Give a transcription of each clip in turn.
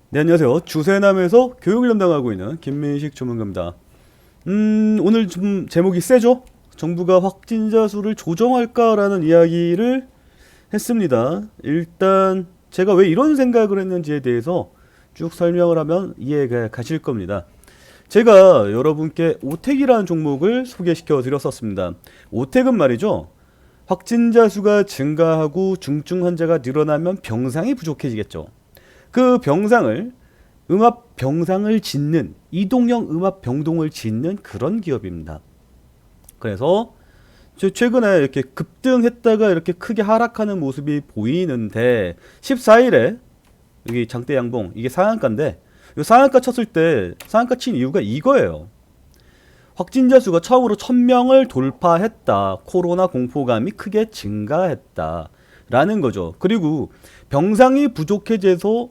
네, 안녕하세요. 주세남에서 교육을 담당하고 있는 김민식 전문가입니다. 오늘 좀 제목이 세죠? 정부가 확진자 수를 조정할까라는 이야기를 했습니다. 일단 제가 왜 이런 생각을 했는지에 대해서 쭉 설명을 하면 이해가 가실 겁니다. 제가 여러분께 오택이라는 종목을 소개시켜 드렸었습니다. 오택은 말이죠. 확진자 수가 증가하고 중증 환자가 늘어나면 병상이 부족해지겠죠. 그 병상을 음압 병상을 짓는 이동형 음압 병동을 짓는 그런 기업입니다. 그래서 최근에 이렇게 급등했다가 이렇게 크게 하락하는 모습이 보이는데 14일에 여기 장대 양봉 이게 상한가인데 이 상한가 쳤을 때 상한가 친 이유가 이거예요. 확진자 수가 처음으로 1000명을 돌파했다. 코로나 공포감이 크게 증가했다. 라는 거죠. 그리고 병상이 부족해져서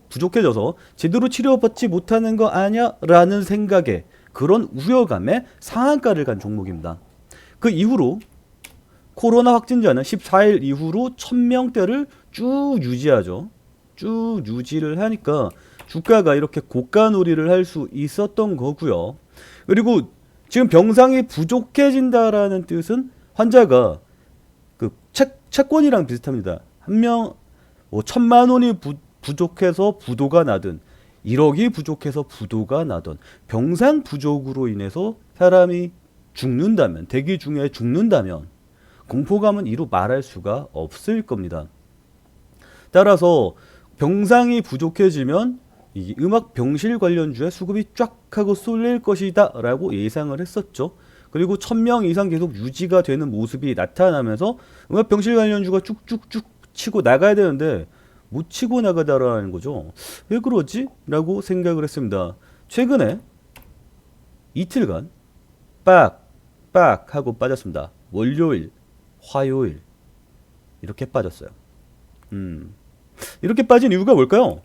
제대로 치료받지 못하는 거 아니야? 라는 생각에 그런 우려감에 상한가를 간 종목입니다. 그 이후로 코로나 확진자는 14일 이후로 1000명대를 쭉 유지하죠. 쭉 유지를 하니까 주가가 이렇게 고가놀이를 할 수 있었던 거고요. 그리고 지금 병상이 부족해진다라는 뜻은 환자가 그 채권이랑 비슷합니다. 한 명, 뭐 1000만 원이 부족해서 부도가 나든 1억이 부족해서 부도가 나든 병상 부족으로 인해서 사람이 죽는다면, 대기 중에 죽는다면 공포감은 이루 말할 수가 없을 겁니다. 따라서 병상이 부족해지면 이 음악 병실 관련주에 수급이 쫙 하고 쏠릴 것이다 라고 예상을 했었죠. 그리고 1000명 이상 계속 유지가 되는 모습이 나타나면서 음악 병실 관련주가 쭉쭉쭉 치고 나가야 되는데 못 치고 나가다라는 거죠. 왜 그러지? 라고 생각을 했습니다. 최근에 이틀간 빡 하고 빠졌습니다. 월요일, 화요일 이렇게 빠졌어요. 이렇게 빠진 이유가 뭘까요?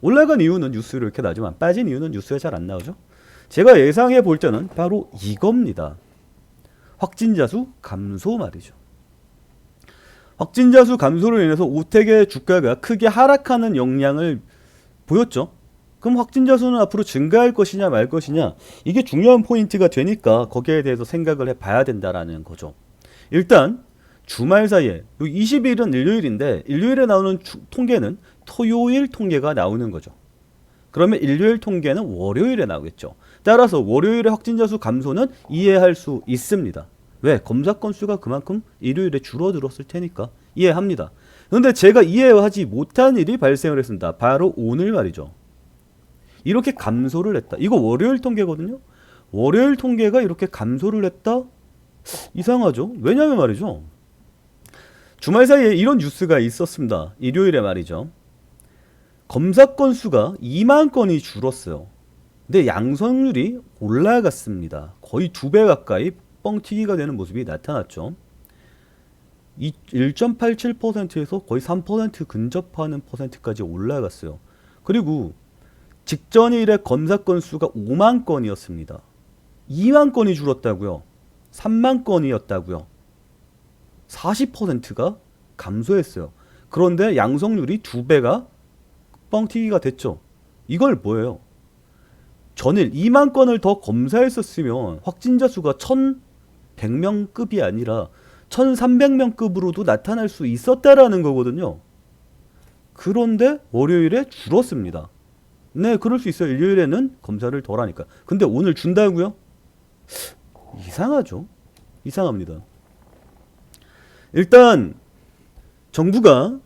올라간 이유는 뉴스로 이렇게 나지만 빠진 이유는 뉴스에 잘 안 나오죠. 제가 예상해 볼 때는 바로 이겁니다. 확진자 수 감소 말이죠. 확진자 수 감소로 인해서 오택의 주가가 크게 하락하는 영향을 보였죠. 그럼 확진자 수는 앞으로 증가할 것이냐 말 것이냐 이게 중요한 포인트가 되니까 거기에 대해서 생각을 해봐야 된다라는 거죠. 일단 주말 사이에 20일은 일요일인데 일요일에 나오는 통계는 토요일 통계가 나오는 거죠. 그러면 일요일 통계는 월요일에 나오겠죠. 따라서 월요일의 확진자 수 감소는 이해할 수 있습니다. 왜? 검사 건수가 그만큼 일요일에 줄어들었을 테니까 이해합니다. 그런데 제가 이해하지 못한 일이 발생을 했습니다. 바로 오늘 말이죠. 이렇게 감소를 했다. 이거 월요일 통계거든요. 월요일 통계가 이렇게 감소를 했다? 이상하죠? 왜냐면 말이죠. 주말 사이에 이런 뉴스가 있었습니다. 일요일에 말이죠. 검사 건수가 2만 건이 줄었어요. 근데 양성률이 올라갔습니다. 거의 2배 가까이 뻥튀기가 되는 모습이 나타났죠. 1.87%에서 거의 3% 근접하는 퍼센트까지 올라갔어요. 그리고 직전일에 검사 건수가 5만 건이었습니다. 2만 건이 줄었다고요. 3만 건이었다고요. 40%가 감소했어요. 그런데 양성률이 2배가 뻥튀기가 됐죠. 이걸 뭐예요? 전일 2만 건을 더 검사했었으면 확진자 수가 1100명급이 아니라 1300명급으로도 나타날 수 있었다라는 거거든요. 그런데 월요일에 줄었습니다. 네, 그럴 수 있어요. 일요일에는 검사를 덜 하니까. 근데 오늘 준다고요? 이상하죠? 이상합니다. 일단 정부가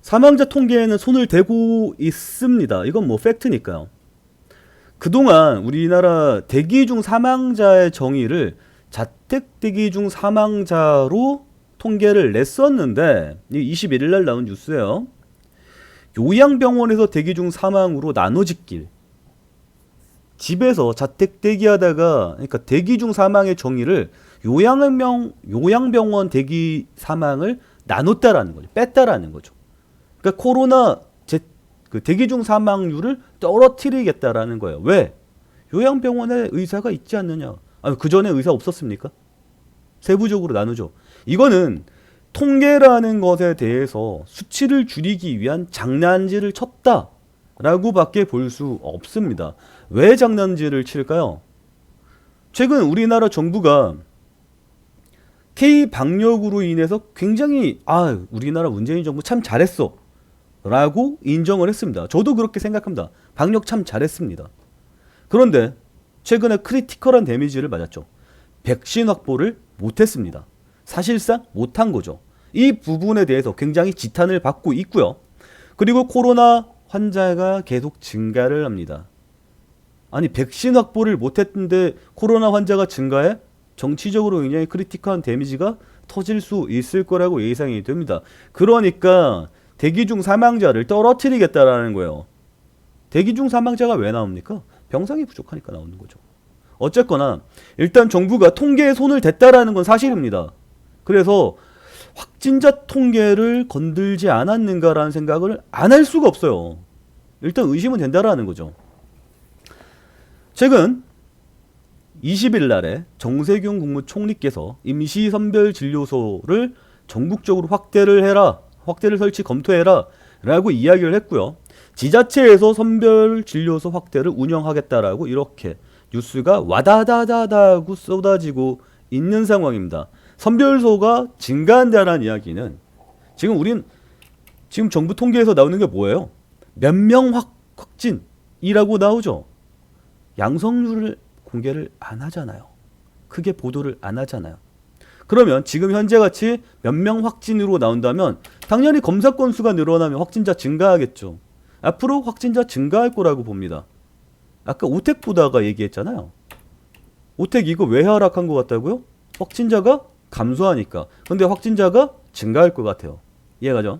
사망자 통계에는 손을 대고 있습니다. 이건 뭐 팩트니까요. 그동안 우리나라 대기 중 사망자의 정의를 자택 대기 중 사망자로 통계를 냈었는데 21일 날 나온 뉴스예요. 요양병원에서 대기 중 사망으로 나눠짓길. 집에서 자택 대기하다가 그러니까 대기 중 사망의 정의를 요양병원 대기 사망을 나눴다라는 거죠. 뺐다라는 거죠. 그러니까 코로나 그 대기 중 사망률을 떨어뜨리겠다라는 거예요. 왜? 요양병원에 의사가 있지 않느냐? 아니, 그 전에 의사 없었습니까? 세부적으로 나누죠. 이거는 통계라는 것에 대해서 수치를 줄이기 위한 장난질을 쳤다. 라고밖에 볼 수 없습니다. 왜 장난질을 칠까요? 최근 우리나라 정부가 K 방역으로 인해서 굉장히 우리나라 문재인 정부 참 잘했어 라고 인정을 했습니다. 저도 그렇게 생각합니다. 방역 참 잘했습니다. 그런데 최근에 크리티컬한 데미지를 맞았죠. 백신 확보를 못했습니다. 사실상 못한 거죠. 이 부분에 대해서 굉장히 지탄을 받고 있고요. 그리고 코로나 환자가 계속 증가를 합니다. 아니 백신 확보를 못했는데 코로나 환자가 증가해? 정치적으로 굉장히 크리티컬한 데미지가 터질 수 있을 거라고 예상이 됩니다. 그러니까 대기 중 사망자를 떨어뜨리겠다라는 거예요. 대기 중 사망자가 왜 나옵니까? 병상이 부족하니까 나오는 거죠. 어쨌거나 일단 정부가 통계에 손을 댔다라는 건 사실입니다. 그래서 확진자 통계를 건들지 않았는가라는 생각을 안 할 수가 없어요. 일단 의심은 된다라는 거죠. 최근 20일 날에 정세균 국무총리께서 임시선별진료소를 전국적으로 확대를 설치 검토해라 라고 이야기를 했고요. 지자체에서 선별진료소 확대를 운영하겠다라고 이렇게 뉴스가 와다다다다고 쏟아지고 있는 상황입니다. 선별소가 증가한다는 이야기는 지금 정부 통계에서 나오는 게 뭐예요? 몇 명 확진이라고 나오죠. 양성률을 공개를 안 하잖아요. 크게 보도를 안 하잖아요. 그러면 지금 현재같이 몇 명 확진으로 나온다면 당연히 검사 건수가 늘어나면 확진자 증가하겠죠. 앞으로 확진자 증가할 거라고 봅니다. 아까 오택 보다가 얘기했잖아요. 오택 이거 왜 하락한 것 같다고요? 확진자가 감소하니까. 근데 확진자가 증가할 것 같아요. 이해가죠?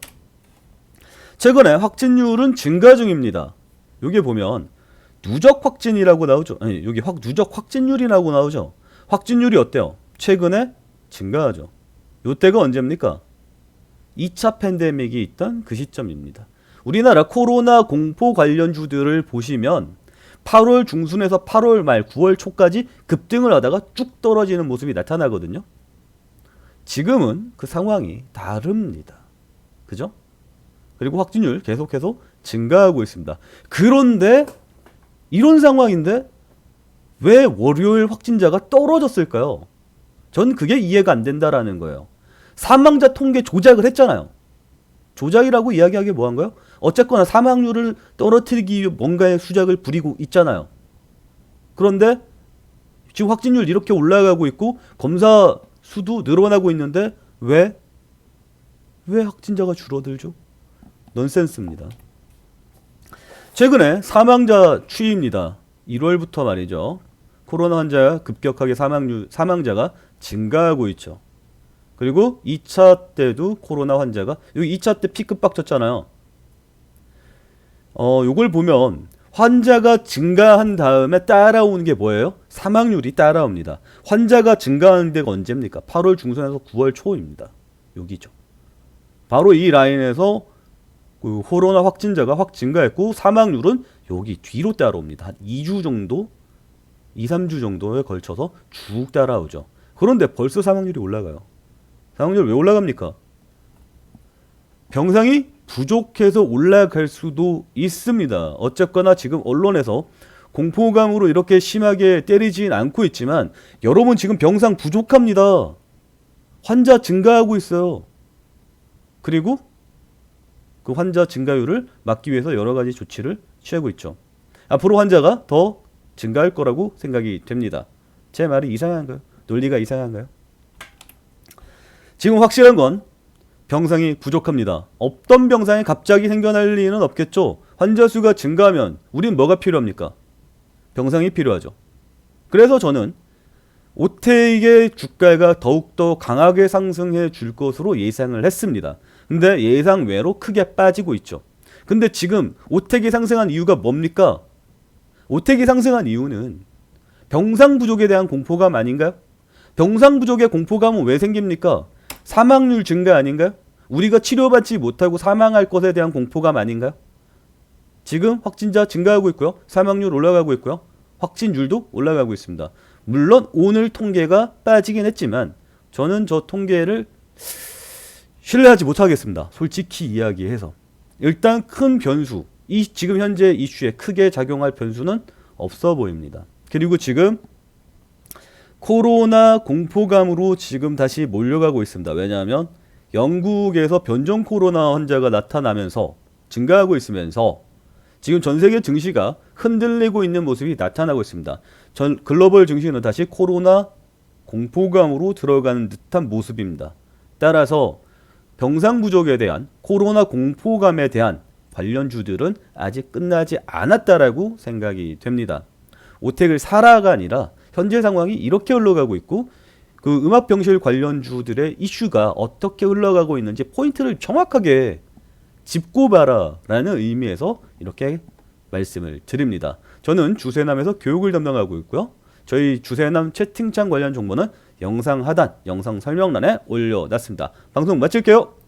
최근에 확진율은 증가 중입니다. 여기 보면 누적 확진이라고 나오죠. 아니 여기 누적 확진율이라고 나오죠. 확진율이 어때요? 최근에 증가하죠. 요때가 언제입니까? 2차 팬데믹이 있던 그 시점입니다. 우리나라 코로나 공포 관련주들을 보시면 8월 중순에서 8월 말 9월 초까지 급등을 하다가 쭉 떨어지는 모습이 나타나거든요. 지금은 그 상황이 다릅니다. 그죠? 그리고 확진율 계속해서 증가하고 있습니다. 그런데 이런 상황인데 왜 월요일 확진자가 떨어졌을까요? 전 그게 이해가 안 된다라는 거예요. 사망자 통계 조작을 했잖아요. 조작이라고 이야기하기 뭐한 거예요? 어쨌거나 사망률을 떨어뜨리기 위해 뭔가의 수작을 부리고 있잖아요. 그런데 지금 확진율 이렇게 올라가고 있고 검사 수도 늘어나고 있는데 왜 확진자가 줄어들죠? 넌센스입니다. 최근에 사망자 추이입니다. 1월부터 말이죠. 코로나 환자 급격하게 사망자가 증가하고 있죠. 그리고 2차 때도 코로나 환자가 여기 2차 때 피크박 쳤잖아요. 요걸 보면 환자가 증가한 다음에 따라오는 게 뭐예요? 사망률이 따라옵니다. 환자가 증가하는 데가 언제입니까? 8월 중순에서 9월 초입니다. 여기죠. 바로 이 라인에서 그 코로나 확진자가 확 증가했고 사망률은 여기 뒤로 따라옵니다. 한 2주 정도, 2, 3주 정도에 걸쳐서 쭉 따라오죠. 그런데 벌써 사망률이 올라가요. 사망률 왜 올라갑니까? 병상이 부족해서 올라갈 수도 있습니다. 어쨌거나 지금 언론에서 공포감으로 이렇게 심하게 때리진 않고 있지만 여러분 지금 병상 부족합니다. 환자 증가하고 있어요. 그리고 그 환자 증가율을 막기 위해서 여러 가지 조치를 취하고 있죠. 앞으로 환자가 더 증가할 거라고 생각이 됩니다. 제 말이 이상한가요? 논리가 이상한가요? 지금 확실한 건 병상이 부족합니다. 없던 병상이 갑자기 생겨날 리는 없겠죠. 환자 수가 증가하면 우린 뭐가 필요합니까? 병상이 필요하죠. 그래서 저는 오택의 주가가 더욱더 강하게 상승해 줄 것으로 예상을 했습니다. 근데 예상 외로 크게 빠지고 있죠. 근데 지금 오택이 상승한 이유가 뭡니까? 오택이 상승한 이유는 병상 부족에 대한 공포감 아닌가요? 병상 부족의 공포감은 왜 생깁니까? 사망률 증가 아닌가요? 우리가 치료받지 못하고 사망할 것에 대한 공포감 아닌가요? 지금 확진자 증가하고 있고요. 사망률 올라가고 있고요. 확진율도 올라가고 있습니다. 물론 오늘 통계가 빠지긴 했지만 저는 저 통계를 신뢰하지 못하겠습니다. 솔직히 이야기해서. 일단 큰 변수, 이 지금 현재 이슈에 크게 작용할 변수는 없어 보입니다. 그리고 지금 코로나 공포감으로 지금 다시 몰려가고 있습니다. 왜냐하면 영국에서 변종 코로나 환자가 나타나면서 증가하고 있으면서 지금 전 세계 증시가 흔들리고 있는 모습이 나타나고 있습니다. 전 글로벌 증시는 다시 코로나 공포감으로 들어가는 듯한 모습입니다. 따라서 병상 부족에 대한 코로나 공포감에 대한 관련주들은 아직 끝나지 않았다라고 생각이 됩니다. 오택을 사라가 아니라 현재 상황이 이렇게 흘러가고 있고 그 음압병실 관련주들의 이슈가 어떻게 흘러가고 있는지 포인트를 정확하게 짚고 봐라라는 의미에서 이렇게 말씀을 드립니다. 저는 주세남에서 교육을 담당하고 있고요. 저희 주세남 채팅창 관련 정보는 영상 하단, 영상 설명란에 올려놨습니다. 방송 마칠게요.